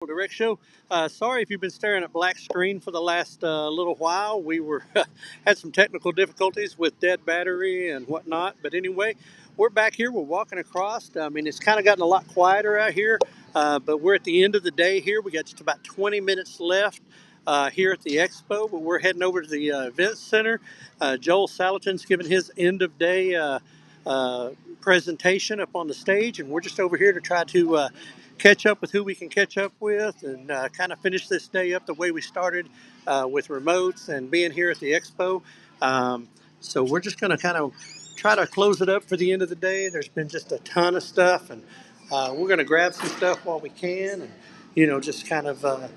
Direct Show. Sorry if you've been staring at black screen for the last little while. We were had some technical difficulties with dead battery and whatnot. But anyway, we're back here. We're walking across. I mean, it's kind of gotten a lot quieter out here, but we're at the end of the day here. We got just about 20 minutes left here at the expo, but we're heading over to the event center. Joel Salatin's giving his end of day presentation up on the stage, and we're just over here to try to catch up with who we can catch up with and kind of finish this day up the way we started with remotes and being here at the expo. So we're just going to kind of try to close it up for the end of the day. There's been just a ton of stuff, and we're going to grab some stuff while we can and, just kind of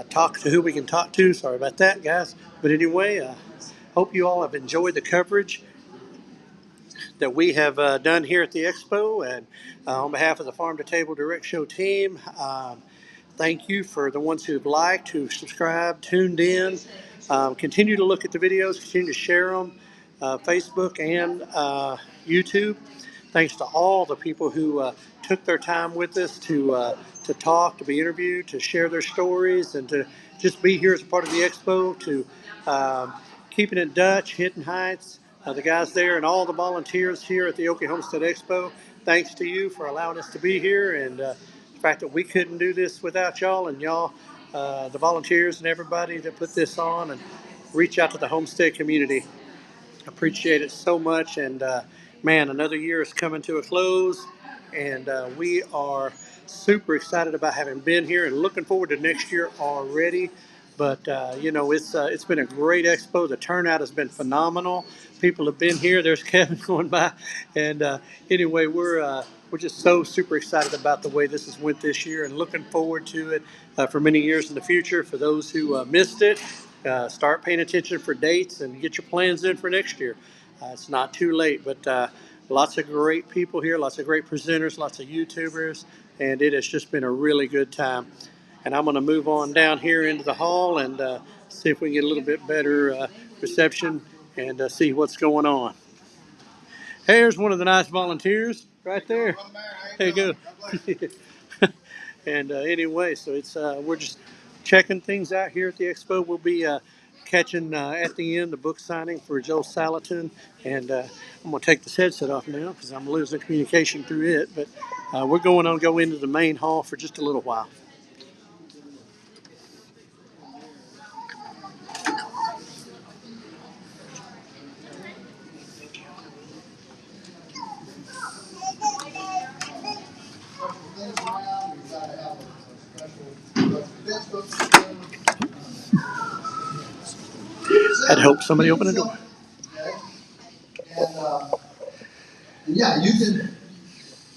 talk to who we can talk to. Sorry about that, guys. But anyway, hope you all have enjoyed the coverage that we have done here at the expo. And on behalf of the Farm2Table Direct Show team, thank you for the ones who've liked, who've subscribed, tuned in. Continue to look at the videos, continue to share them, Facebook and YouTube. Thanks to all the people who took their time with us to talk, to be interviewed, to share their stories, and to just be here as a part of the expo, to keeping it Dutch, hitting heights, the guys there, and all the volunteers here at the OKIE Homestead Expo. Thanks to you for allowing us to be here, and the fact that we couldn't do this without y'all, and y'all, the volunteers and everybody that put this on and reach out to the homestead community. Appreciate it so much, and man, another year is coming to a close, and we are super excited about having been here and looking forward to next year already. But it's been a great expo. The turnout has been phenomenal. People have been here. There's Kevin going by, and anyway, we're just so super excited about the way this has went this year, and looking forward to it for many years in the future. For those who missed it, start paying attention for dates and get your plans in for next year. It's not too late, but lots of great people here, lots of great presenters, lots of YouTubers, and it has just been a really good time. And I'm going to move on down here into the hall and see if we can get a little bit better reception and see what's going on. Hey, here's one of the nice volunteers right there. There you go. And anyway, so it's we're just checking things out here at the expo. We'll be catching at the end the book signing for Joel Salatin, and I'm going to take this headset off now because I'm losing communication through it. But we're going to go into the main hall for just a little while. I'd hope somebody open the door. Yeah, you can.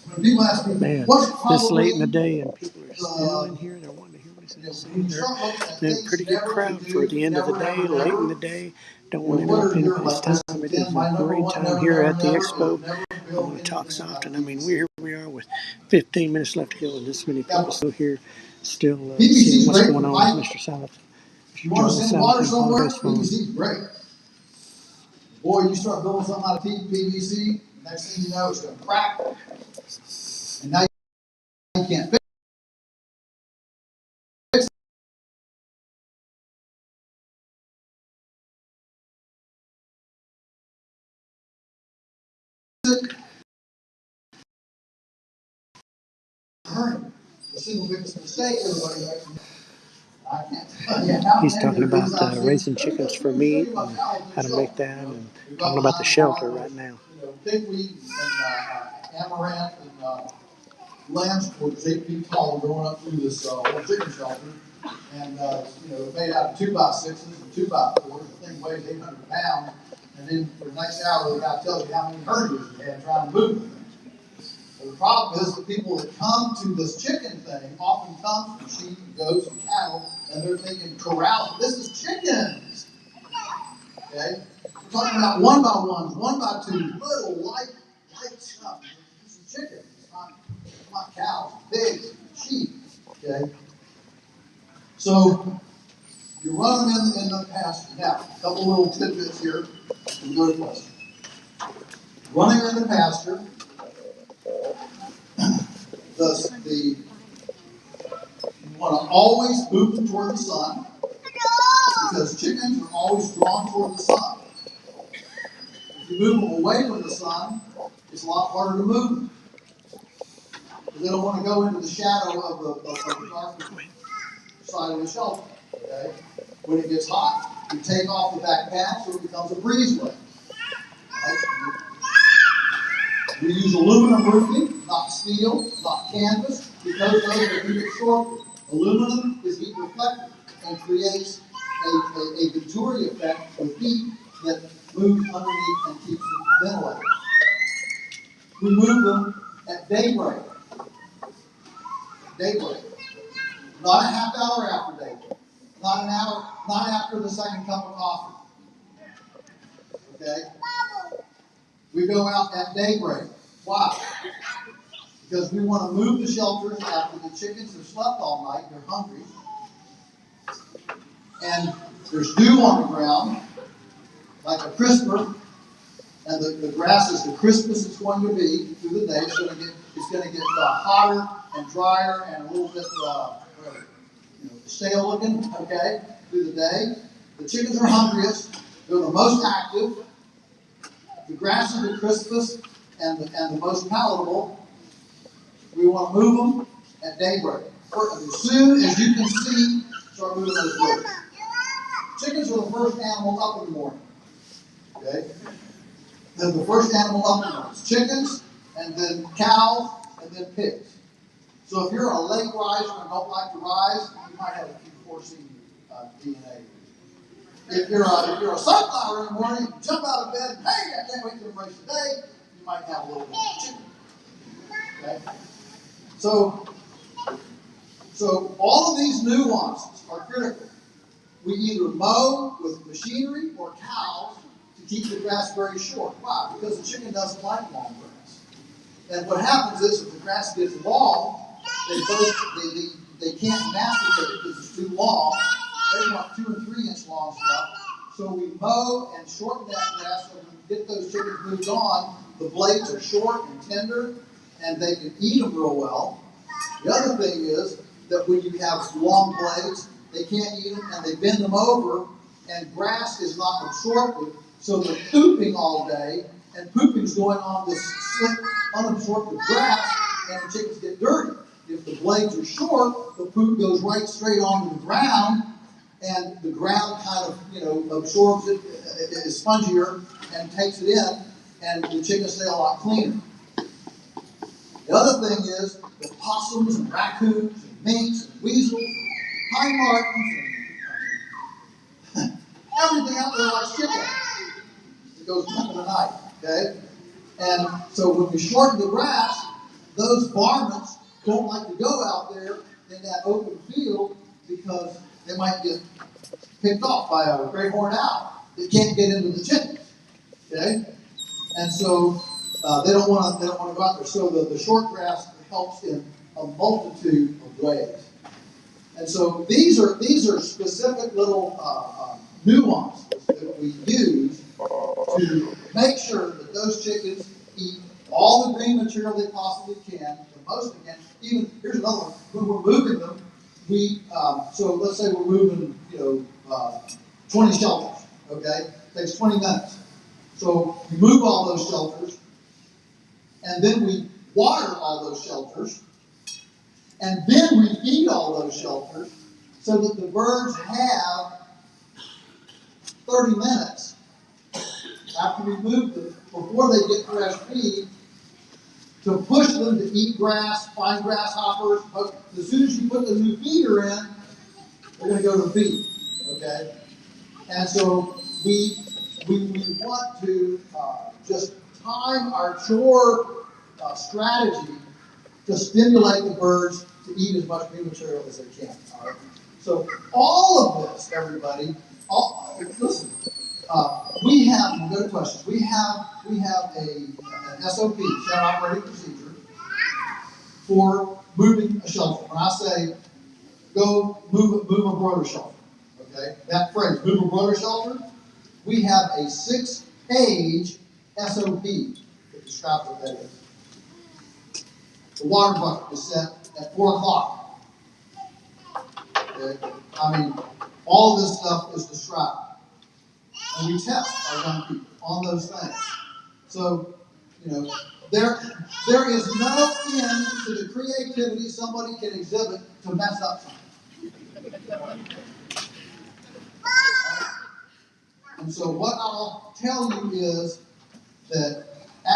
When people ask me, man, this late in the day and people are still in here. They're wanting to hear what he has to say. They're a pretty good crowd for the end of the day, late in the day. Don't want to interrupt anybody's time. It is a great time here at the expo. I want to talk soft, and I mean, here we are with 15 minutes left to go, and this many people still here, still seeing what's going on with Mr. Salatin. You want to send water somewhere? PVC is great. Boy, you start building something out of PVC, next thing you know, it's going to crack. And now you can't fix it. The single biggest mistake everybody makes. He's talking about raising chickens for meat and how to make that, and talking about the shelter right now. Pigweed and amaranth and lambs, which is 8 feet tall, going up through this old chicken shelter. And, made out of 2x6s and 2x4s. The thing weighs 800 pounds. And then for the next hour, the guy tells you how many herders he had trying to move them. The problem is the people that come to this chicken thing often come from sheep and goats and cattle, and they're thinking corral. This is chickens. Okay? We're talking about 1x1s, 1x2s, little light stuff. This is chicken. It's not cows, pigs, sheep. Okay? So you run them in the pasture. Now, a couple little tidbits here. And go to question. Running in the pasture. want to always move them toward the sun, because chickens are always drawn toward the sun. If you move them away from the sun, it's a lot harder to move them, because they don't want to go into the shadow of the dark side of the shelter. Okay? When it gets hot, you take off the back path so it becomes a breezeway. Right? We use aluminum roofing, not steel, not canvas, because those are heat absorbent. Aluminum is heat reflective and creates a Venturi effect with heat that moves underneath and keeps them ventilated. We move them at daybreak. Daybreak. Not a half hour after daybreak. Not an hour, not after the second cup of coffee. Okay? We go out at daybreak. Why? Because we want to move the shelters after the chickens have slept all night, they're hungry, and there's dew on the ground, like a crisper, and the grass is the crispest it's going to be through the day. It's going to get hotter and drier and a little bit stale looking, okay, through the day. The chickens are hungriest, they're the most active, the grass is the crispest and the most palatable. We want to move them at daybreak. As soon as you can see, start moving those birds. Chickens are the first animal up in the morning. Okay? They're the first animal up in the morning. It's chickens, and then cows, and then pigs. So if you're a late riser and don't like to rise, you might have a Q4C DNA. If you're a sunflower in the morning, you jump out of bed, and hey, I can't wait to embrace the day, you might have a little bit of chicken. Okay? So all of these nuances are critical. We either mow with machinery or cows to keep the grass very short. Why? Because the chicken doesn't like long grass. And what happens is if the grass gets long, they can't masticate it because it's too long. They want 2 and 3 inch long stuff. So we mow and shorten that grass so when we get those chickens moved on, the blades are short and tender, and they can eat them real well. The other thing is that when you have long blades, they can't eat them and they bend them over, and grass is not absorptive, so they're pooping all day, and pooping's going on this slick, unabsorbed grass, and the chickens get dirty. If the blades are short, the poop goes right straight onto the ground, and the ground kind of, absorbs it, it is spongier, and takes it in, and the chickens stay a lot cleaner. The other thing is that possums and raccoons and minks and weasels and pine martens and everything out there likes chicken. It goes up in the night, okay? And so when we shorten the grass, those varmints don't like to go out there in that open field because they might get picked off by a great horned owl. They can't get into the chickens, okay? And so they don't want to go out there. So the short grass helps in a multitude of ways. And so these are specific little nuances that we use to make sure that those chickens eat all the green material they possibly can, the most they can. Even here's another one. When we're moving them, so let's say we're moving 20 shelters. Okay, it takes 20 minutes. So we move all those shelters, and then we water all those shelters, and then we feed all those shelters, so that the birds have 30 minutes after we move them, before they get fresh feed, to push them to eat grass, find grasshoppers. As soon as you put the new feeder in, they're going to go to feed. Okay? And so we want to just time our chore strategy to stimulate the birds to eat as much green material as they can. All right? So all of this, everybody, listen. We have, we'll go to questions. We have an SOP, standard operating procedure, for moving a shelter. When I say go move a broiler shelter, okay, that phrase, move a broiler shelter, we have a 6-page SOP that describes what that is. The water bucket is set at 4 o'clock. Okay? I mean, all of this stuff is described. And we test our young people on those things. So, you know, there is no end to the creativity somebody can exhibit to mess up something. And so what I'll tell you is that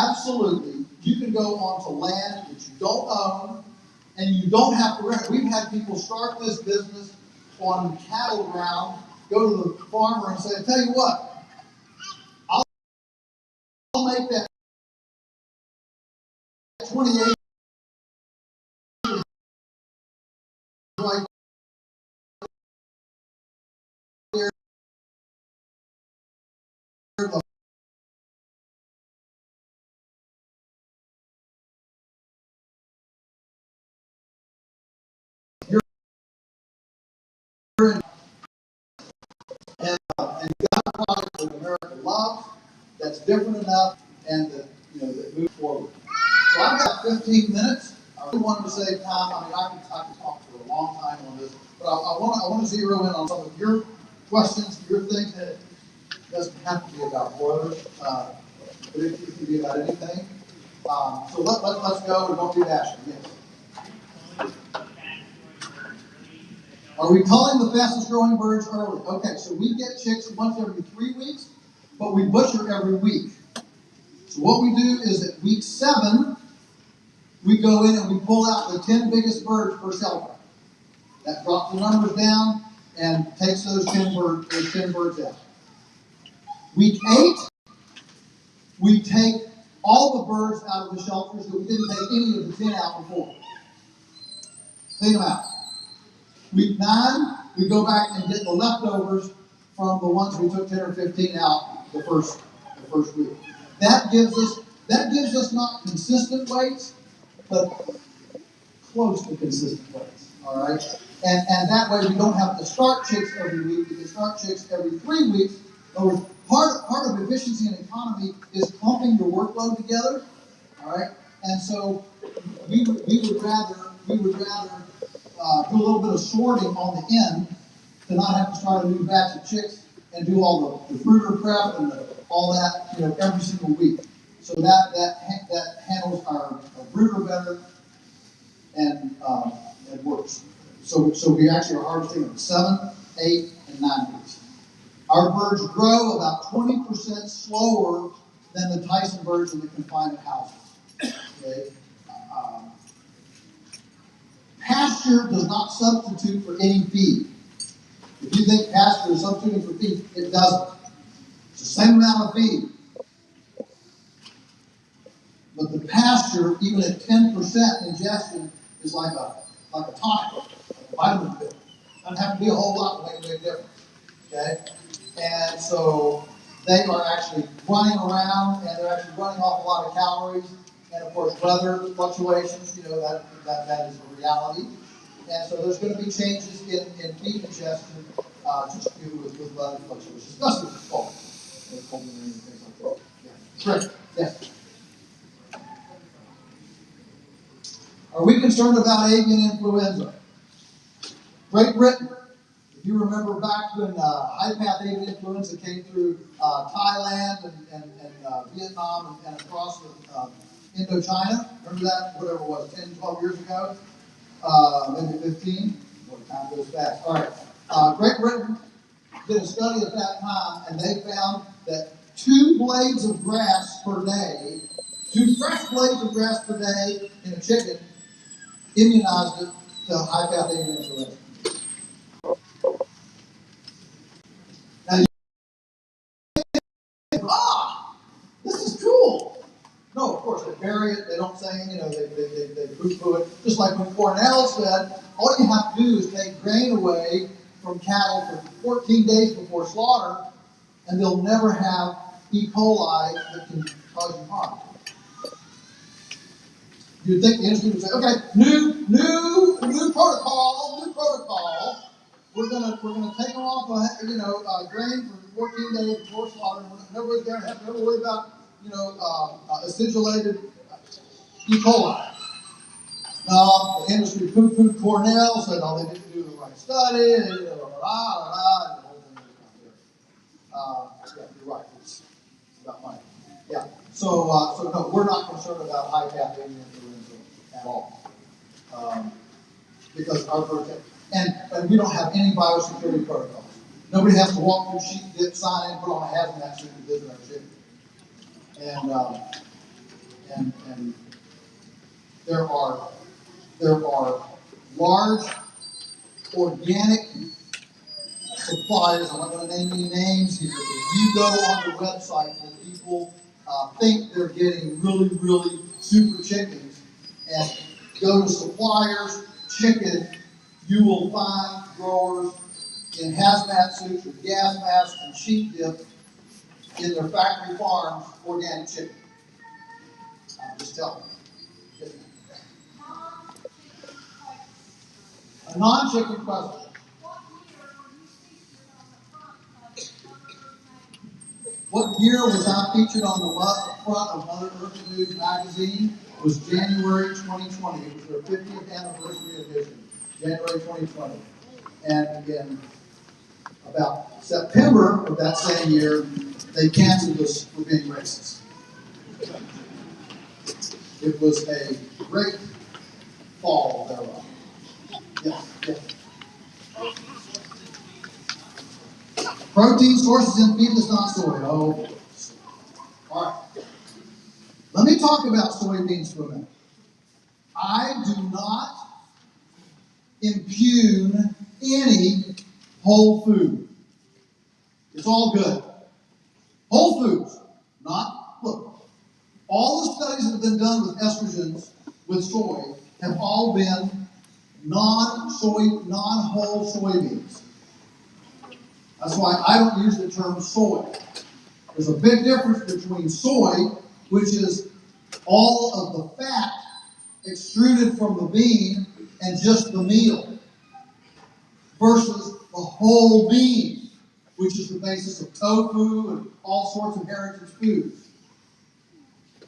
absolutely you can go onto land that you don't own and you don't have to rent. We've had people start this business on cattle ground, go to the farmer and say, I tell you what, I'll make that 28 right there. And you got a product that America loves, that's different enough, and that, you know, that moves forward. So I've got 15 minutes. I really wanted to save time. I mean, I can talk for a long time on this, but I want to zero in on some of your questions, your things. It doesn't have to be about broilers, but it can be about anything. So let's go and don't be bashful. Yes. Are we culling the fastest growing birds early? Okay, so we get chicks once every 3 weeks, but we butcher every week. So what we do is at week 7, we go in and we pull out the 10 biggest birds per shelter. That drops the numbers down and takes those 10 birds out. Week 8, we take all the birds out of the shelters that we didn't take any of the 10 out before. Clean them out. Week 9, we go back and get the leftovers from the ones we took 10 or 15 out the first week. That gives us not consistent weights, but close to consistent weights. All right, and that way we don't have to start chicks every week. We can start chicks every 3 weeks. In other words, part of efficiency and economy is clumping your workload together. All right, and so we would rather do a little bit of sorting on the end to not have to start a new batch of chicks and do all the brooder prep and all that, you know, every single week. So that handles our brooder better and works. So we actually are harvesting them 7, 8, and 9 weeks. Our birds grow about 20% slower than the Tyson birds in the confinement houses. Okay. Pasture does not substitute for any feed. If you think pasture is substituting for feed, it doesn't. It's the same amount of feed. But the pasture, even at 10% ingestion, is like a tonic, like a vitamin pill. Doesn't have to be a whole lot to make a big difference. Okay? And so they are actually running around and they're actually running off a lot of calories. And of course, weather fluctuations, you know, that is a reality. And so there's going to be changes in feed ingestion just to do with weather fluctuations, especially with cold. Cold and rain and things like that. Yeah. Great. Yes. Are we concerned about avian influenza? Great Britain. If you remember back when high-path avian influenza came through Thailand and Vietnam and across Indochina, remember that, whatever it was, 10, 12 years ago? Maybe 15? Boy, time goes fast. All right. Great Britain did a study at that time, and they found that 2 blades of grass per day, 2 fresh blades of grass per day in a chicken immunized it to high-path avian influenza. Now you think, this is cool. No, of course, they bury it, they don't say, you know, they poo-poo it. Just like when Cornell said, all you have to do is take grain away from cattle for 14 days before slaughter, and they'll never have E. coli that can cause you harm. You'd think the industry would say, okay, new protocol. We're gonna take them off, grain for 14 days before slaughter. Nobody's gonna have to ever worry about, acidulated E. coli. No, the industry poo-pooed Cornell, said, no, they didn't do the right my study, and the whole thing is not there. Yeah, you're right. It's about money. Yeah. So no, we're not concerned about high cap avian influenza at all. Because our protect, and we don't have any biosecurity protocols. Nobody has to walk through sheet dip, sign in, put on a hazmat suit and visit our chicken. And there are large organic suppliers. I'm not going to name any names here, but you go on the websites that people think they're getting really super chickens, and go to suppliers, chicken, you will find growers in hazmat suits with gas masks and sheet dip in their factory farms organic chicken. I'm just telling you. A non-chicken question. What year was I featured on the front of Mother Earth News magazine? It was January 2020. It was their 50th anniversary edition, January 2020. And in about September of that same year, they canceled us for being racist. It was a great fall thereof. Yeah. Protein sources in beef is not soy. Oh, all right. Let me talk about soybeans for a minute. I do not impugn any whole food. It's all good. Whole foods, look, all the studies that have been done with estrogens with soy have all been non-whole soybeans. That's why I don't use the term soy. There's a big difference between soy, which is all of the fat extruded from the bean and just the meal, versus the whole bean, which is the basis of tofu and all sorts of heritage foods.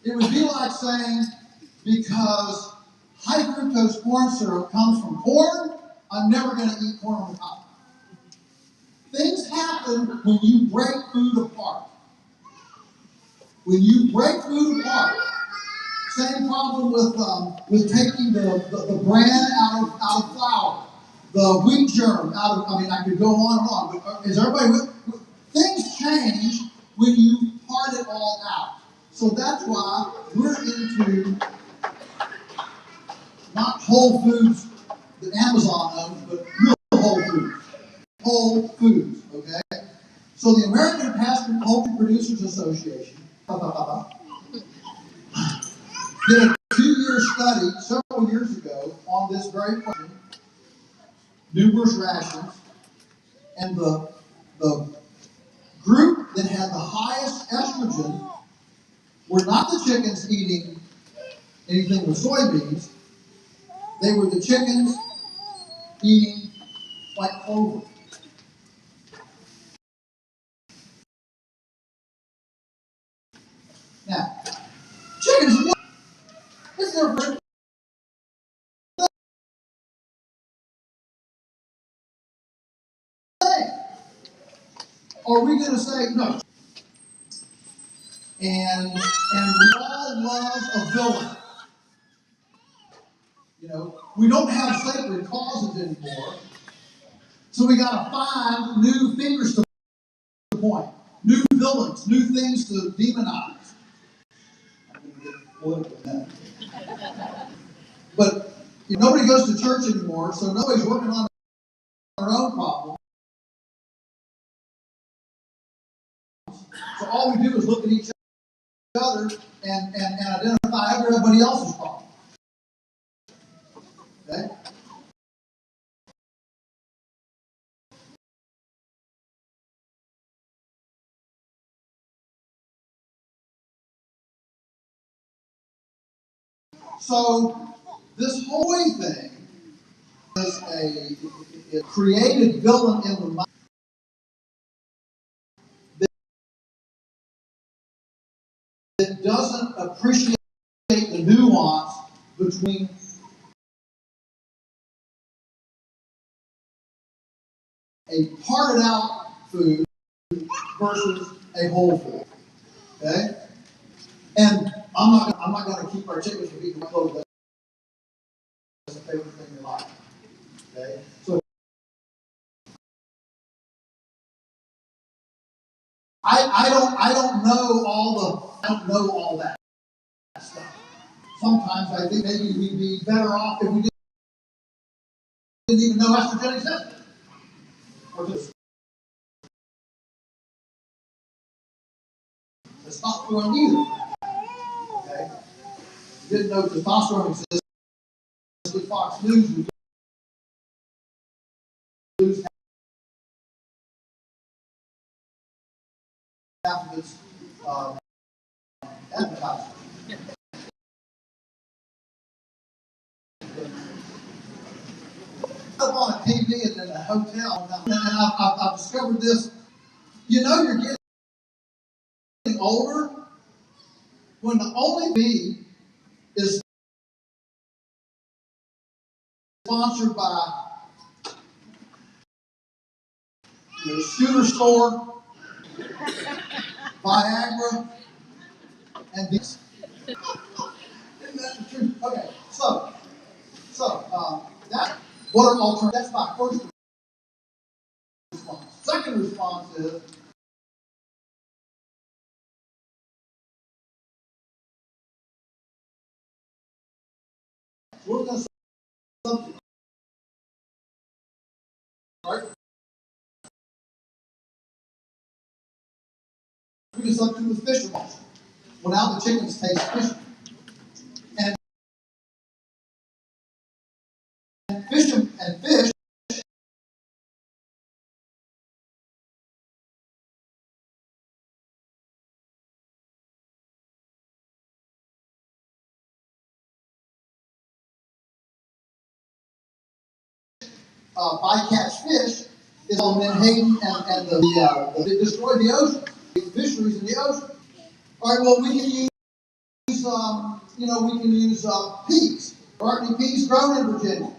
It would be like saying, because high fructose corn syrup comes from corn, I'm never going to eat corn on the cob. Things happen when you break food apart. When you break food apart, same problem with taking the bran out of flour, the wheat germ out of, I could go on and on, but is everybody with? Things change when you part it all out. So that's why we're into not Whole Foods that Amazon owns, but real Whole Foods. Whole Foods, okay? So the American Pasture Poultry Producers Association did a 2-year study several years ago on this very question, numerous rations, and the group that had the highest estrogen were not the chickens eating anything with soybeans, they were the chickens eating white clover. Now, chickens, it's their first thing. Are we going to say no? And we all love a villain. You know, we don't have sacred causes anymore, so we got to find new fingers to point, new villains, new things to demonize. I'm going to get political now. But nobody goes to church anymore, so nobody's working on their own problem. So all we do is look at each other and identify everybody else's problem. Okay? So this whole thing is a created villain in the mind that doesn't appreciate the nuance between a parted out food versus a whole food. Okay? And I'm not going to keep our chickens from eating clothes. That's the favorite thing in life. Okay? So I don't know all that stuff. Sometimes I think maybe we'd be better off if we didn't even know estrogen existed. Or just testosterone either. Okay? If you didn't know testosterone existed, with Fox News would lose half of its advertising. Up on a TV and in a hotel, and I've discovered this. You know you're getting older when the only bee is sponsored by Scooter Store, Viagra, and these. Isn't that the truth? Okay, so that what are alternatives? That's my first response. Second response is we're going to substitute, right? We can substitute with fish emulsion. Well, now the chickens taste fishy. And fish bycatch fish is on Menhaden and they destroy the ocean, the fisheries in the ocean. All right, well we can use peas. There aren't any peas grown in Virginia.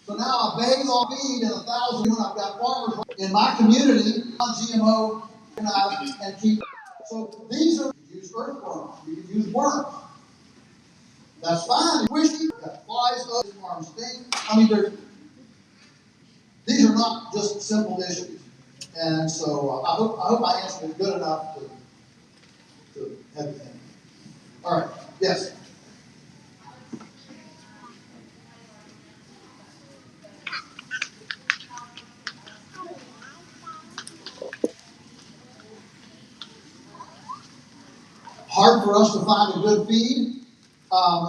So now I bathe all feed and 1,000. I've got farmers in my community on GMO and keep. So these are you can use earthworms, you can use worms. That's fine. It's squishy. You've got flies, farm stink. I mean, these are not just simple issues. And so I hope I answered it good enough to have you think. All right. Yes. Hard for us to find a good feed.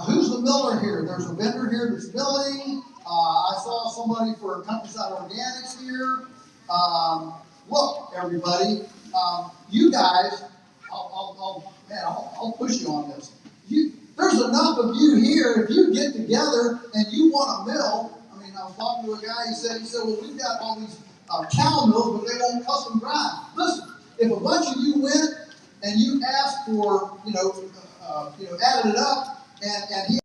Who's the miller here? There's a vendor here that's milling. I saw somebody for Countryside Organics here. Look, everybody, you guys, I'll push you on this. There's enough of you here. If you get together and you want a mill, I mean, I was talking to a guy. He said, well, we've got all these cow mills, but they won't custom grind. Listen, if a bunch of you went and you asked for, added it up, and he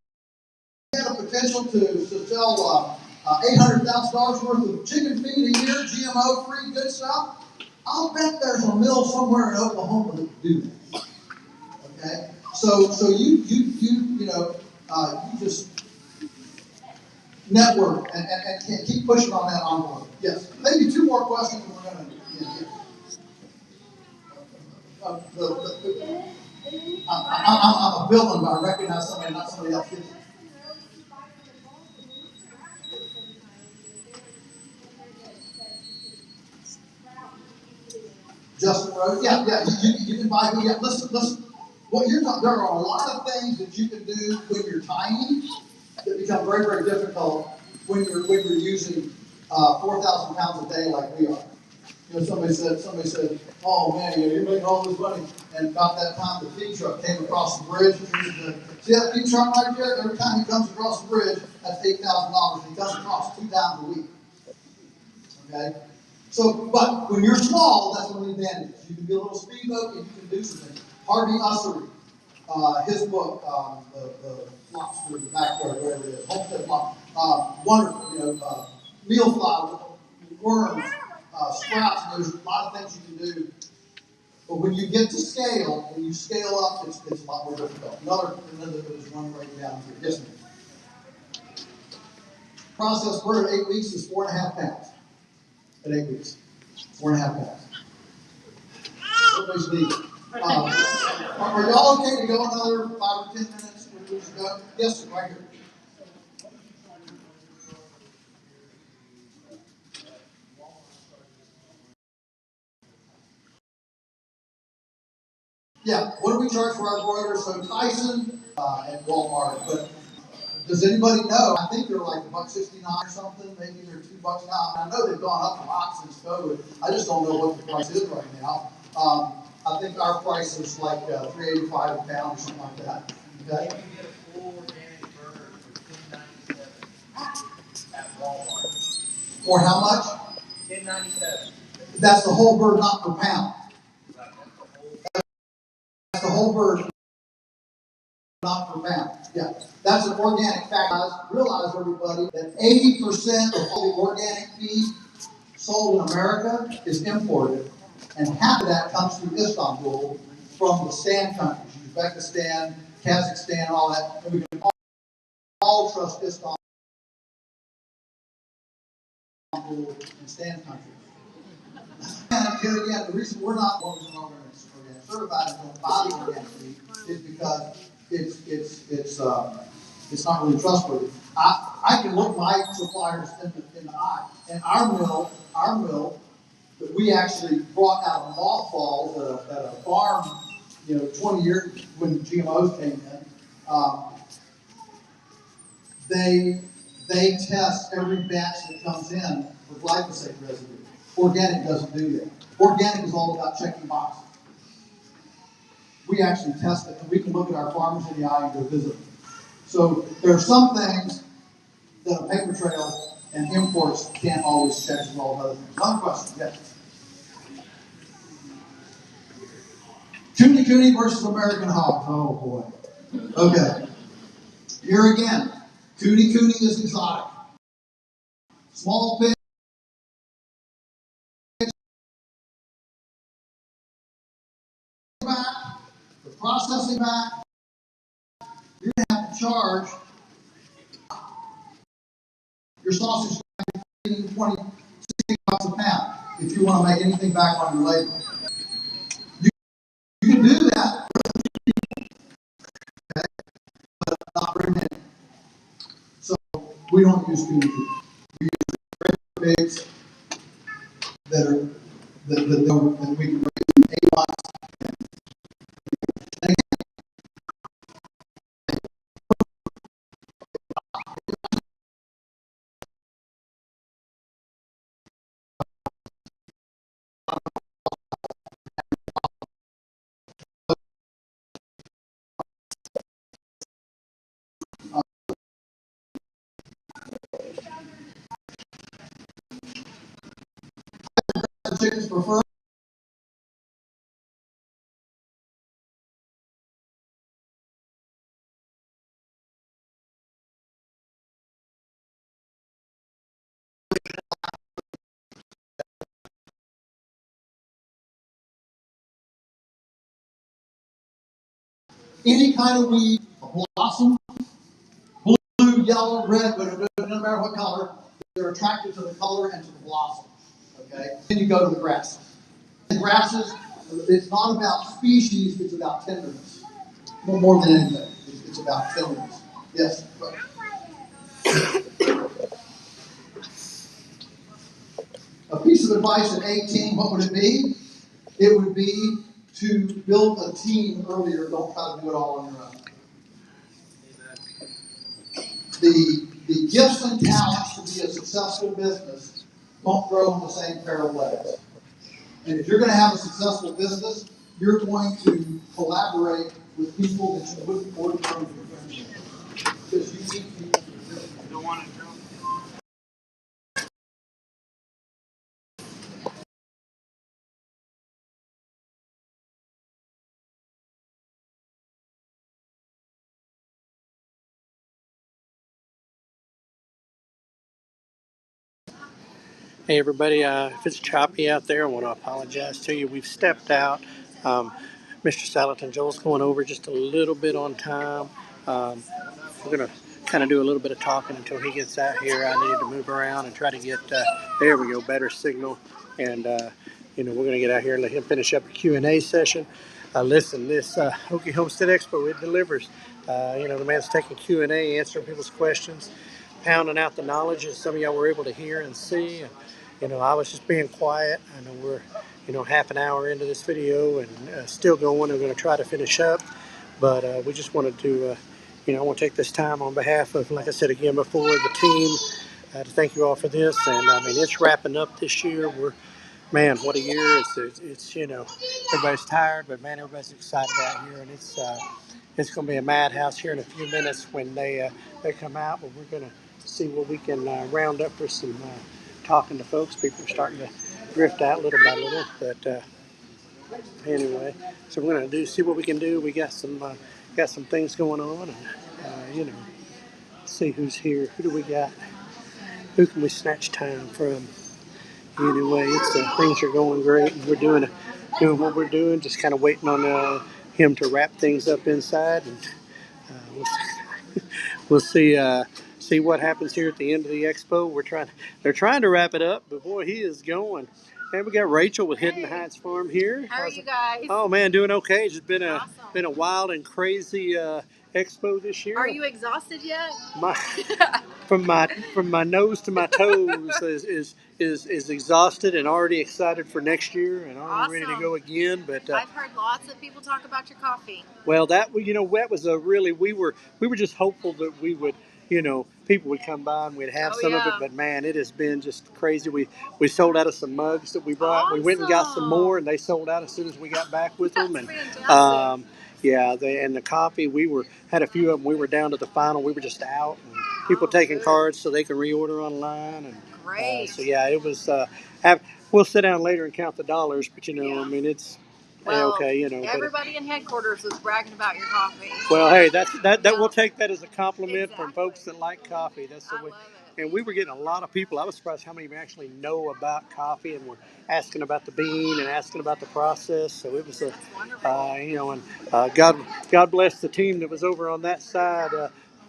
had a potential to sell $800,000 worth of chicken feed a year, GMO free, good stuff. I'll bet there's a mill somewhere in Oklahoma that can do that. Okay, so you just network and keep pushing on that envelope. Yes, maybe two more questions, and we're going to. I'm a villain, but I recognize somebody, not somebody else. Justin Rose, yeah, you can buy. Yeah, listen. What you're talking, there are a lot of things that you can do when you're tiny that become very, very difficult when you're using 4,000 pounds a day like we are. Somebody said, oh man, you're making all this money. And about that time, the feed truck came across the bridge. See that feed truck right there? Every time he comes across the bridge, that's $8,000. He comes across 2 times a week. Okay? So, but when you're small, that's one of the advantages. You can be a little speedboat and you can do some things. Harvey Ussery, his book, the Flocks for the Backyard, whatever it is, Homestead Flock, wonderful, meal fly, worms, sprouts, and there's a lot of things you can do. But when you get to scale, when you scale up, it's a lot more difficult. There's one right down here. Yes, ma'am. Processed bird at 8 weeks is 4.5 pounds. At 8 weeks, 4.5 pounds. Everybody's leaving. Are y'all okay to go another 5 or 10 minutes? We just go? Yes, sir, right here. Yeah, what do we charge for our broilers? So Tyson at Walmart, but does anybody know? I think they're like $1.69 or something. Maybe they're $2 now. I know they've gone up a lot since COVID. I just don't know what the price is right now. I think our price is like $3.85 a pound or something like that. Okay. You can get a full organic burger for $10.97 at Walmart. For how much? $10.97. That's the whole bird, not per pound. That's the whole bird, not per pound. Yeah, that's an organic fact. Realize, everybody, that 80% of all the organic feed sold in America is imported, and half of that comes through Istanbul from the stand countries, Uzbekistan, Kazakhstan, all that. And we can all trust Istanbul and stand countries. And here again, the reason we're not organic certified and don't buy the organic meat is because it's not really trustworthy. I can look my suppliers in the eye, and our mill that we actually brought out of mothballs at a farm, 20 years when GMOs came in. They test every batch that comes in for glyphosate residue. Organic doesn't do that. Organic is all about checking boxes. We actually test it, and we can look at our farmers in the eye and go visit them. So there are some things that a paper trail and imports can't always check as well as other things. Another question, yes. Cooney versus American hogs. Oh boy. Okay. Here again, Cooney is exotic. Small pigs. Back, the processing back, you're going to have to charge your sausage 20, $60 a pound if you want to make anything back on your labor. You can do that, okay, but not very many. So we don't use Cooney. We use regular pigs that we can raise in 8 months. The chickens prefer. Any kind of weed, a blossom, blue, yellow, red, but it doesn't matter what color, they're attracted to the color and to the blossom. Okay? Then you go to the grasses. The grasses, it's not about species, it's about tenderness. More than anything, it's about tenderness. Yes? A piece of advice at 18, what would it be? It would be to build a team earlier, don't try to do it all on your own. The gifts and talents to be a successful business don't grow on the same pair of legs. And if you're going to have a successful business, you're going to collaborate with people that you wouldn't ordinarily be friends with. Because you need people. You don't want to jump. Hey everybody, if it's choppy out there, I want to apologize to you. We've stepped out. Um, Mr. Salatin, Joel's going over just a little bit on time. Um, we're going to kind of do a little bit of talking until he gets out here. I need to move around and try to get, there we go, better signal. And, we're going to get out here and let him finish up the Q&A session. Listen, this OKIE Homestead Expo, it delivers. The man's taking Q&A, answering people's questions, pounding out the knowledge that some of y'all were able to hear and see. And, I was just being quiet. I know we're, half an hour into this video and still going. We're going to try to finish up. But we just wanted to, I want to take this time on behalf of, like I said again before, the team to thank you all for this. And I mean, it's wrapping up this year. Man, what a year. It's everybody's tired, but man, everybody's excited out here. And it's going to be a madhouse here in a few minutes when they come out. But we're going to see what we can round up for some talking to folks. People are starting to drift out little by little. But anyway, so we're going to see what we can do. We got some things going on, and see who's here. Who do we got? Who can we snatch time from? Anyway, things are going great, and we're doing what we're doing. Just kind of waiting on him to wrap things up inside, and we'll see what happens here at the end of the expo. They're trying to wrap it up, but boy, he is going. And we got Rachel with Hidden Heights Farm here. How are you guys? Oh man, doing okay. It's just been a wild and crazy expo this year. Are you exhausted yet? My from my nose to my toes is exhausted and already excited for next year and already ready to go again. But I've heard lots of people talk about your coffee. Well, that was a really we were just hopeful that we would people would come by and we'd have some of it. But man, it has been just crazy. We sold out of some mugs that we brought. Awesome. We went and got some more, and they sold out as soon as we got back with them. And fantastic. yeah, and the coffee had a few of them. We were down to the final. We were just out. And people taking cards so they can reorder online. And great. So yeah, it was. We'll sit down later and count the dollars, but I mean it's. Well, okay, everybody in headquarters was bragging about your coffee. Well, hey, that we'll take that as a compliment from folks that like coffee. That's the way. Love it. And we were getting a lot of people. I was surprised how many actually know about coffee and were asking about the bean and asking about the process. So it was God bless the team that was over on that side.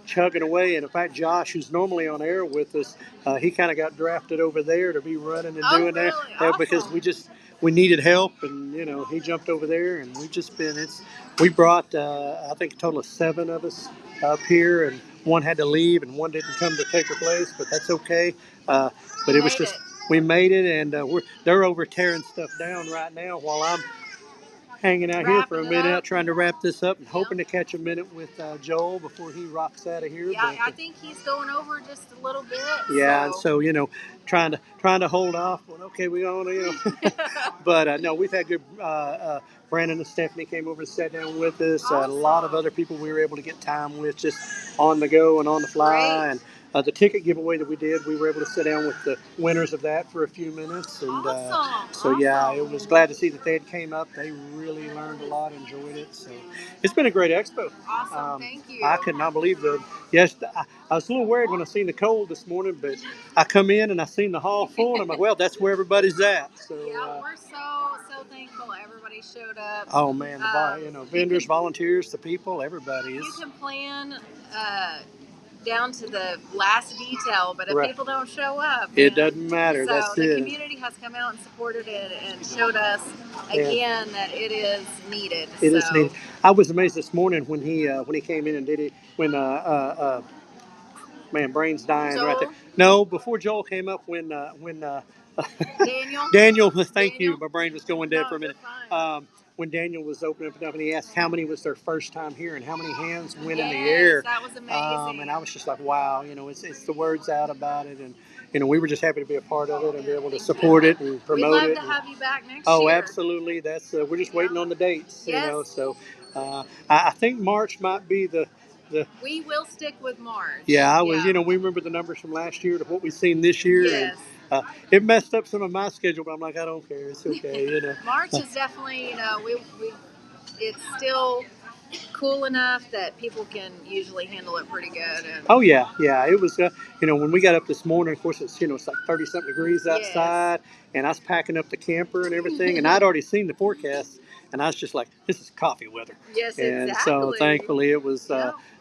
Chugging away, and in fact, Josh, who's normally on air with us, he kind of got drafted over there to be running and doing really? that Awesome. because we needed help, and he jumped over there, and we've just been we brought I think a total of 7 of us up here, and one had to leave and one didn't come to take her place, but that's okay. But it was just we made it, and they're over tearing stuff down right now while I'm hanging out here for a minute, trying to wrap this up, and hoping to catch a minute with Joel before he rocks out of here. Yeah, I think he's going over just a little bit. Yeah, so. And so trying to hold off. Well, okay, we going to but no, we've had good. Brandon and Stephanie came over and sat down with us. Awesome. A lot of other people we were able to get time with, just on the go and on the fly. Great. And the ticket giveaway that we did, we were able to sit down with the winners of that for a few minutes. And Awesome. so yeah, it was glad to see that they had came up. They really learned a lot, enjoyed it. So it's been a great expo. Awesome, thank you. I could not believe I was a little worried when I seen the cold this morning, but I come in and I seen the hall full, and I'm like, well, that's where everybody's at. So yeah, we're so thankful everybody showed up. Oh man, vendors, volunteers, the people, everybody is. You can plan down to the last detail, but if people don't show up, it doesn't matter. So that's the community has come out and supported it and showed us again that it is needed. It is needed. I was amazed this morning when he came in and did it when man, brain's dying right there. No, before Joel came up when Daniel, thank you. My brain was going dead for a minute. When Daniel was opening it up and he asked how many was their first time here and how many hands went in the air. That was amazing. And I was just like, wow, it's the words out about it, and we were just happy to be a part of it and be able to support it and promote it. We'd love to have you back next year. Oh, absolutely. That's we're just waiting on the dates. Yes. So I think March might be the. We will stick with March. Yeah, we remember the numbers from last year to what we've seen this year. Yes. And, it messed up some of my schedule, but I'm like, I don't care. It's okay, March is definitely, it's still cool enough that people can usually handle it pretty good. And oh yeah, yeah. It was, when we got up this morning, of course it's like 30-something degrees outside, yes. And I was packing up the camper and everything, and I'd already seen the forecast, and I was just like, this is coffee weather. Yes, and exactly. So thankfully it was.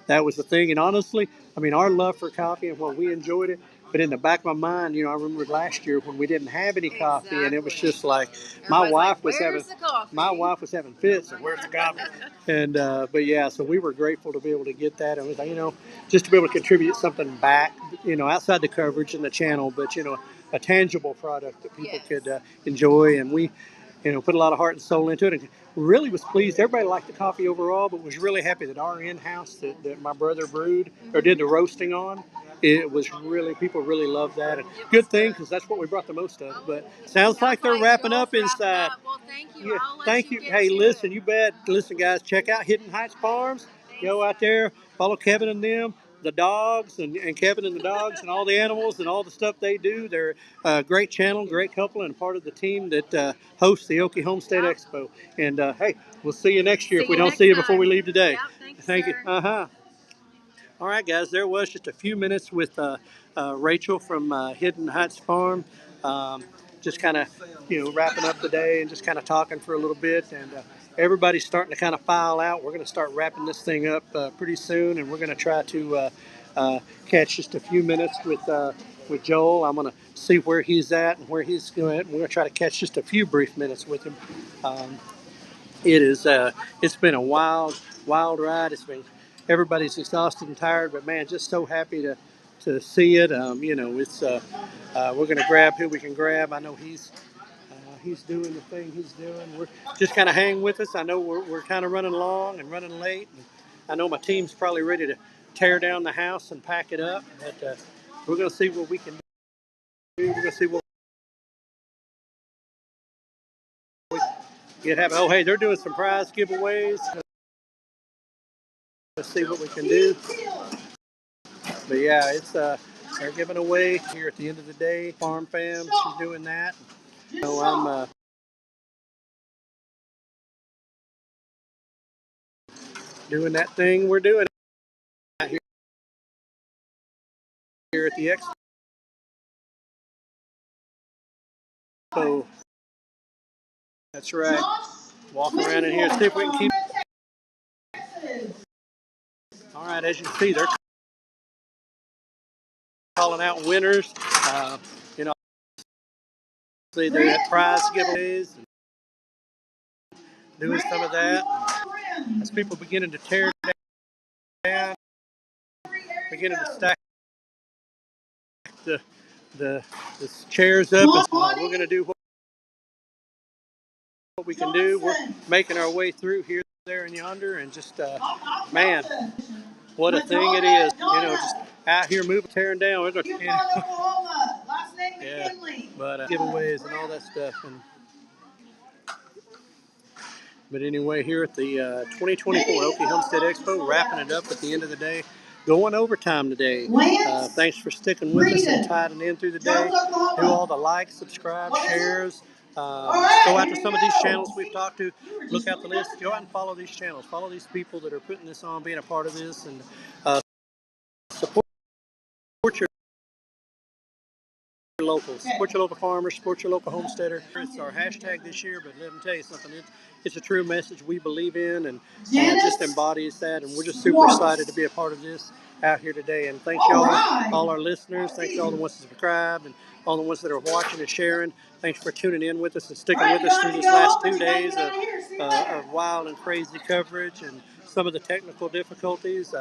That was the thing, and honestly, I mean, our love for coffee and when we enjoyed it. But in the back of my mind, I remember last year when we didn't have any coffee, exactly. And it was just like my wife was having fits. And where's the coffee? And but yeah, so we were grateful to be able to get that, and we thought, just to be able to contribute something back, outside the coverage and the channel, but a tangible product that people could enjoy, and we, put a lot of heart and soul into it, and really was pleased. Everybody liked the coffee overall, but was really happy that our in-house that my brother brewed or did the roasting on. It was really, people really loved that. And good thing, because that's what we brought the most of. But sounds like they're wrapping up inside. Well, thank you. Yeah, thank you. Hey, listen, you bet. Listen, guys, check out Hidden Heights Farms. Go out there, follow Kevin and them, the dogs, and Kevin and the dogs, and all the animals and all the stuff they do. They're a great channel, great couple, and part of the team that hosts the OKIE Homestead Expo. And hey, we'll see you next year if we don't see you before we leave today. Yep, thank you. All right, guys, there was just a few minutes with Rachel from Hidden Heights Farm. Just kind of, wrapping up the day and just kind of talking for a little bit. And everybody's starting to kind of file out. We're going to start wrapping this thing up pretty soon, and we're going to try to catch just a few minutes with Joel. I'm going to see where he's at and where he's going. We're going to try to catch just a few brief minutes with him. It's been a wild ride. Everybody's exhausted and tired, but man, just so happy to see it. It's we're going to grab who we can grab. I know he's doing the thing he's doing. We're just kind of hang with us. I know we're kind of running long and running late. And I know my team's probably ready to tear down the house and pack it up, but we're going to see what we can do. We're going to see what we get happen. Oh, hey, they're doing some prize giveaways. Let's see what we can do. But yeah, it's they're giving away here at the end of the day. Farm Fam, she's doing that. I'm doing that thing we're doing here at the expo. That's right. Walk around in here, see if we can keep. All right, as you can see, they're calling out winners. You know, see, they're at prize giveaways and doing some of that. As people beginning to tear down, beginning to stack the chairs up. And, we're going to do what we can do. We're making our way through here, there, and yonder, and just man, what a thing it is. Just out here moving, tearing down. We're going to Oklahoma. Last name McKinley. But giveaways and all that stuff. But anyway, here at the 2024 OKIE Homestead Expo, wrapping it up at the end of the day. Going overtime today. Thanks for sticking with us and tiding in through the day. Do all the likes, subscribe, shares. Go out to some of these channels we've talked to. Look out the list. Go out and follow these channels. Follow these people that are putting this on, being a part of this, and support your local. Support your local farmers. Support your local homesteader. It's our hashtag this year, but let me tell you something. It's a true message we believe in, and just embodies that. And we're just super excited to be a part of this out here today. And thank y'all, all our listeners. Thank y'all the ones that subscribe and all the ones that are watching and sharing. Thanks for tuning in with us and sticking with us through these last 2 days of wild and crazy coverage and some of the technical difficulties.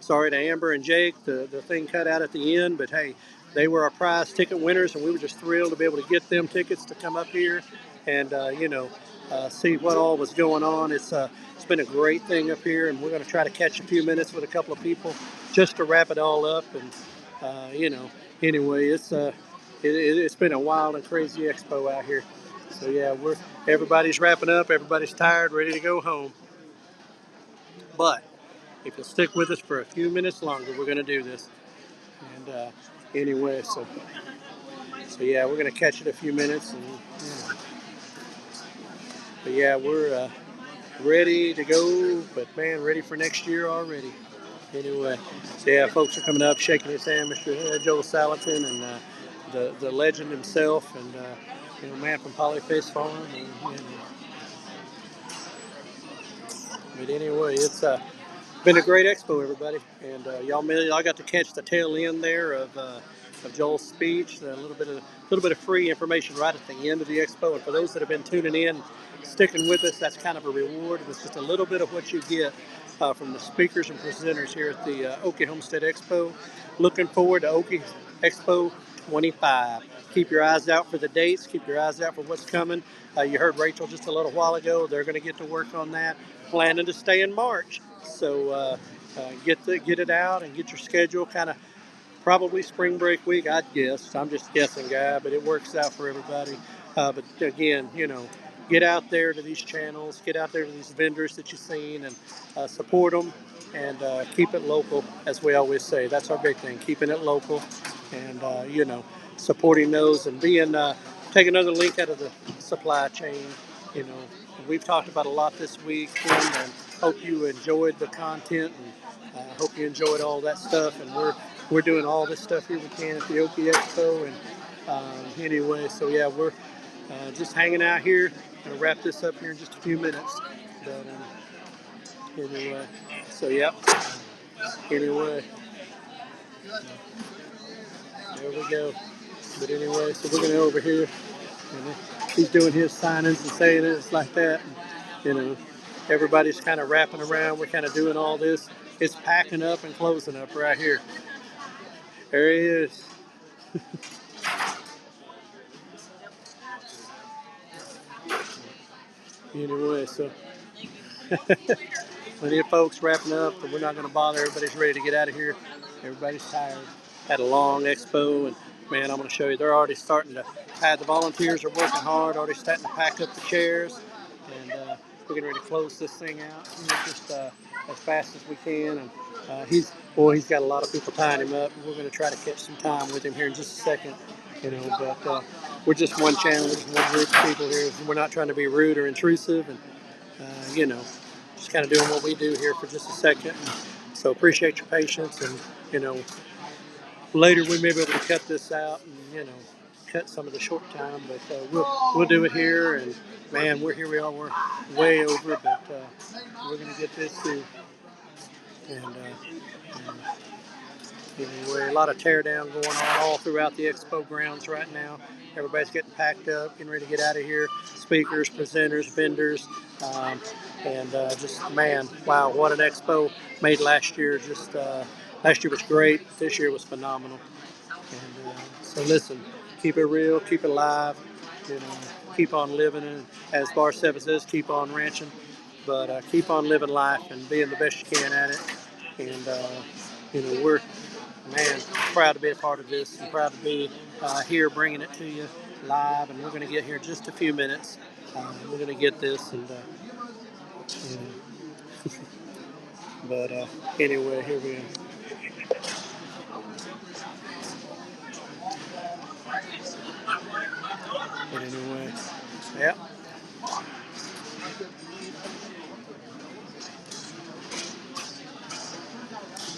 Sorry to Amber and Jake, the thing cut out at the end, but hey, they were our prize ticket winners, and we were just thrilled to be able to get them tickets to come up here and see what all was going on. It's been a great thing up here, and we're going to try to catch a few minutes with a couple of people just to wrap it all up. And anyway, it's been a wild and crazy expo out here. So yeah, everybody's wrapping up, everybody's tired, ready to go home. But if you'll stick with us for a few minutes longer, we're going to do this. And anyway, so yeah, we're going to catch it a few minutes. And, but yeah, ready to go, but man, ready for next year already. Anyway, so yeah, folks are coming up, shaking his hand, Mr. Joel Salatin, and the legend himself, and man from Polyface Farm. But anyway, it's been a great expo, everybody, and y'all got to catch the tail end there of Joel's speech. A little bit of free information right at the end of the expo, and for those that have been tuning in, sticking with us, that's kind of a reward. It's just a little bit of what you get from the speakers and presenters here at the OKIE Homestead Expo. Looking forward to OKIE Expo 25. Keep your eyes out for the dates. Keep your eyes out for what's coming. You heard Rachel just a little while ago. They're going to get to work on that. Planning to stay in March. So get it out and get your schedule kind of probably spring break week, I'd guess. I'm just guessing, guy, but it works out for everybody. But again, get out there to these channels, get out there to these vendors that you've seen, and support them and keep it local, as we always say. That's our big thing, keeping it local, and supporting those and being take another link out of the supply chain. You know, we've talked about a lot this week, and hope you enjoyed the content, and hope you enjoyed all that stuff. And we're doing all this stuff here we can at the OKIE Expo, and anyway, so yeah, we're just hanging out here. Gonna wrap this up here in just a few minutes, but anyway, so yeah. Anyway, there we go. But anyway, so we're gonna over here. He's doing his signings and saying it. It's like that. And, everybody's kind of wrapping around. We're kind of doing all this. It's packing up and closing up right here. There he is. Anyway, so plenty of folks wrapping up, but we're not going to bother. Everybody's ready to get out of here. Everybody's tired. Had a long expo, and man, I'm going to show you. They're already starting to. The volunteers are working hard, already starting to pack up the chairs, and we're getting ready to close this thing out just as fast as we can. And he's got a lot of people tying him up. We're going to try to catch some time with him here in just a second. But we're just one channel, we're just one group of people here. We're not trying to be rude or intrusive, and just kind of doing what we do here for just a second. So appreciate your patience, and later we may be able to cut this out and cut some of the short time, but we'll do it here. And man, we are. We're way over, but we're gonna get this too. And anyway, a lot of tear down going on all throughout the expo grounds right now. Everybody's getting packed up, getting ready to get out of here. Speakers, presenters, vendors, and just man, wow, what an expo made last year. Just last year was great. This year was phenomenal. And so listen, keep it real, keep it live, keep on living, and as Bar 7 says, keep on ranching, but keep on living life and being the best you can at it. And we're proud to be a part of this and proud to be here bringing it to you live. And we're going to get here in just a few minutes. We're going to get this, but anyway, here we are. But anyway, yeah.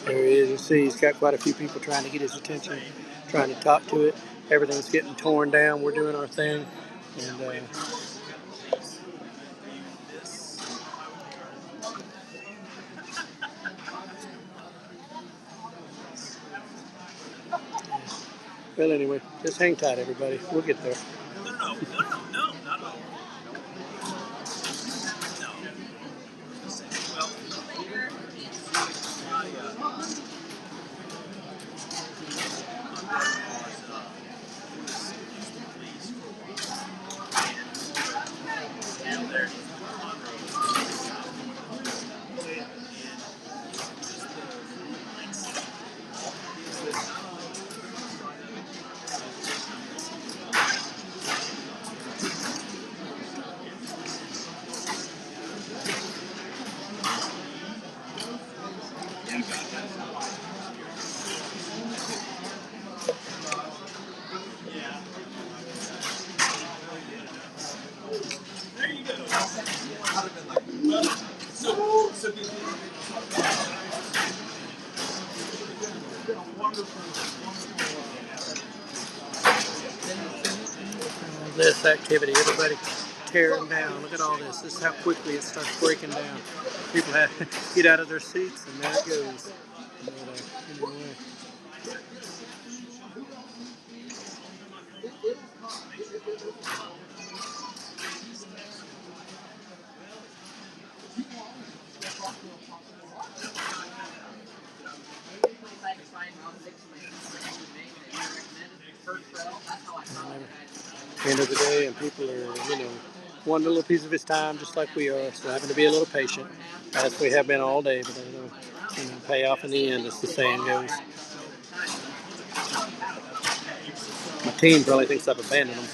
There he is. You see, he's got quite a few people trying to get his attention, trying to talk to it. Everything's getting torn down. We're doing our thing. And well, anyway, just hang tight, everybody. We'll get there. this activity. Everybody tearing down. Look at all this. This is how quickly it starts breaking down. People have to get out of their seats, and there it goes. But, anyway. End of the day, and people are, wanting a little piece of his time just like we are, so having to be a little patient, as we have been all day, but it'll pay off in the end, as the saying goes. My team probably thinks I've abandoned them.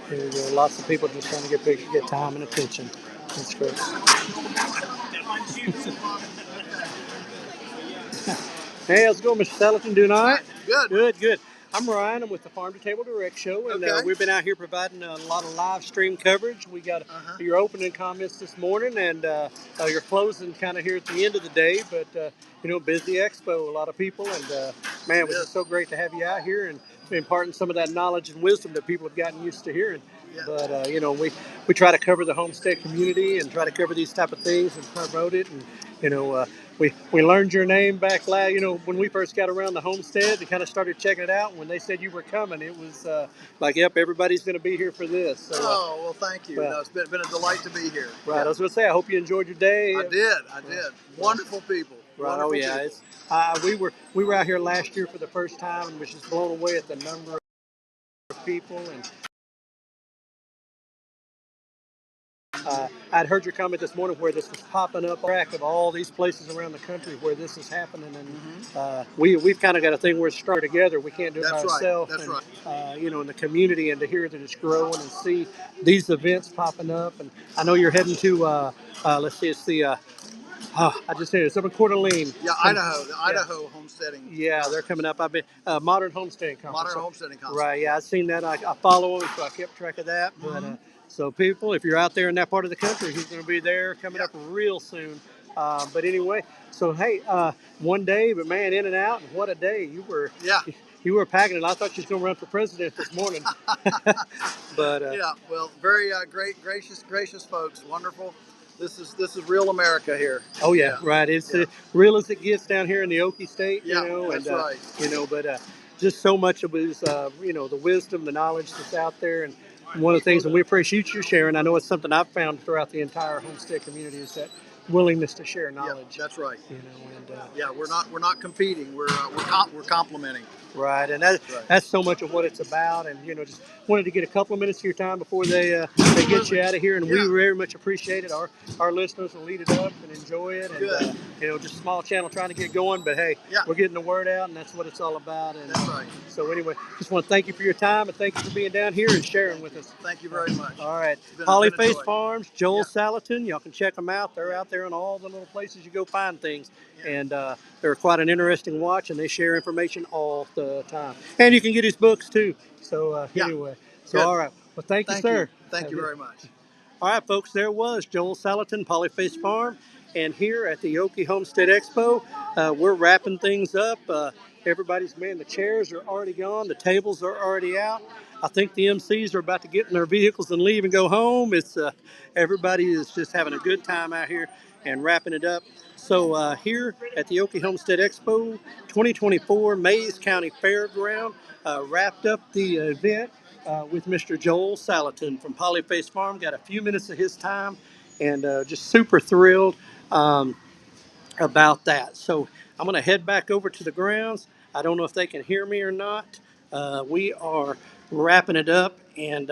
There you go. Lots of people just trying to get time and attention. That's great. Hey, how's it going, Mr. Salatin? Doing all right? Good. Good, good. I'm Ryan. I'm with the Farm2Table Direct Show, and we've been out here providing a lot of live stream coverage. We got your opening comments this morning, and your closing kind of here at the end of the day. But busy expo, a lot of people, and man, it was just so great to have you out here and imparting some of that knowledge and wisdom that people have gotten used to hearing. Yeah. But we try to cover the homestead community and try to cover these type of things and promote it, and we learned your name back last, when we first got around the homestead and kind of started checking it out. When they said you were coming, it was like, yep, everybody's going to be here for this. So, well, thank you. It's been a delight to be here. Right. Yeah. I was going to say, I hope you enjoyed your day. I did. Wonderful people. Right. Wonderful people. We were out here last year for the first time and was just blown away at the number of people. And I'd heard your comment this morning where this was popping up track of all these places around the country where this is happening, and we've kind of got a thing where it's strung together. We can't do it by ourselves. That's right. In the community, and to hear that it's growing and see these events popping up. And I know you're heading to let's see, it's the I just said it's up in Coeur d'Alene. Yeah, Idaho, the Idaho Homesteading. Yeah, they're coming up. I've been Modern Homesteading Conference. Modern Homesteading Conference. Right. Yeah, I've seen that. I follow them, so I kept track of that. But so people, if you're out there in that part of the country, he's going to be there coming up real soon. But anyway, so hey, one day, but man, in and out, and what a day you were. Yeah. You were packing it. I thought you was going to run for president this morning. But yeah, well, very great, gracious folks, wonderful. This is real America here. Oh yeah, right. It's real as it gets down here in the Okie State. That's right. But just so much of it is, the wisdom, the knowledge that's out there, and one of the things that we appreciate you sharing. I know it's something I've found throughout the entire homestead community is that willingness to share knowledge. Yeah, that's right. We're not competing. We're complementing. Right, and that's so much of what it's about. And just wanted to get a couple of minutes of your time before they get you out of here. And we very much appreciate it. Our listeners will lead it up and enjoy it. And just a small channel trying to get going, but hey, we're getting the word out, and that's what it's all about. And that's right. So anyway, just want to thank you for your time, and thank you for being down here and sharing with us. Thank you very much. All right, Polyface Farms, Joel Salatin. Y'all can check them out. They're out there in all the little places you go find things. And they're quite an interesting watch, and they share information all the time. And you can get his books too. So anyway, all right. Well, thank you, sir. Thank you very much. All right, folks. There was Joel Salatin, Polyface Farm, and here at the OKIE Homestead Expo, we're wrapping things up. Everybody's the chairs are already gone, the tables are already out. I think the MCs are about to get in their vehicles and leave and go home. It's everybody is just having a good time out here and wrapping it up. So here at the OKIE Homestead Expo 2024 Mayes County Fairground, wrapped up the event with Mr. Joel Salatin from Polyface Farm. Got a few minutes of his time, and just super thrilled. about that. So I'm going to head back over to the grounds. I don't know if they can hear me or not. We are wrapping it up, and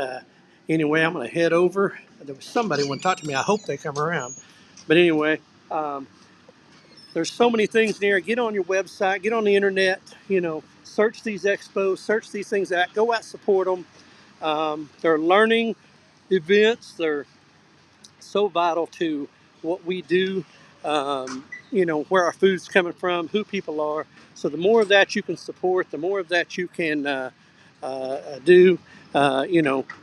anyway, I'm going to head over. There was somebody want to talk to me. I hope they come around. But anyway, um, there's so many things there. Get on your website, get on the internet, search these expos, search these things out, go out, support them. They're learning events. They're so vital to what we do, where our food's coming from, who people are. So the more of that you can support, the more of that you can do.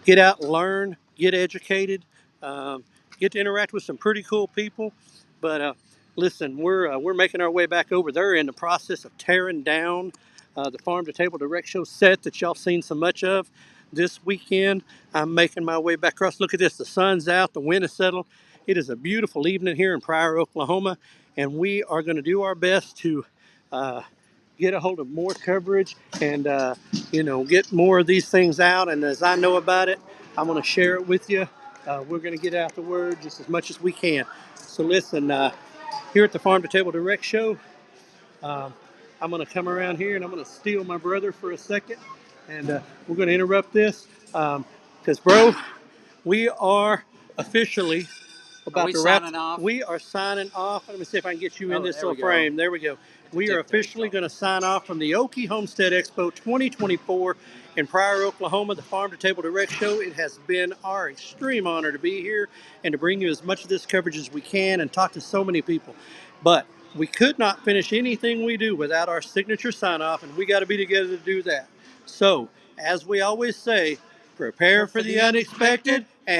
Get out and learn, get educated, get to interact with some pretty cool people. But listen, we're making our way back over there in the process of tearing down the Farm to Table Direct Show set that y'all seen so much of this weekend. I'm making my way back across. Look at this. The sun's out. The wind is settled. It is a beautiful evening here in Pryor, Oklahoma, and we are going to do our best to get a hold of more coverage and, get more of these things out. And as I know about it, I'm going to share it with you. We're going to get out the word just as much as we can. So listen, here at the Farm to Table Direct Show, um, I'm going to come around here and I'm going to steal my brother for a second. And we're going to interrupt this because, bro, we are officially about to wrap. We are signing off. Let me see if I can get you in this little frame. There we go. We are officially going to sign off from the OKIE Homestead Expo 2024 in Pryor, Oklahoma, the Farm to Table Direct Show. It has been our extreme honor to be here and to bring you as much of this coverage as we can and talk to so many people. But we could not finish anything we do without our signature sign off, and we got to be together to do that. So, as we always say, prepare for the unexpected and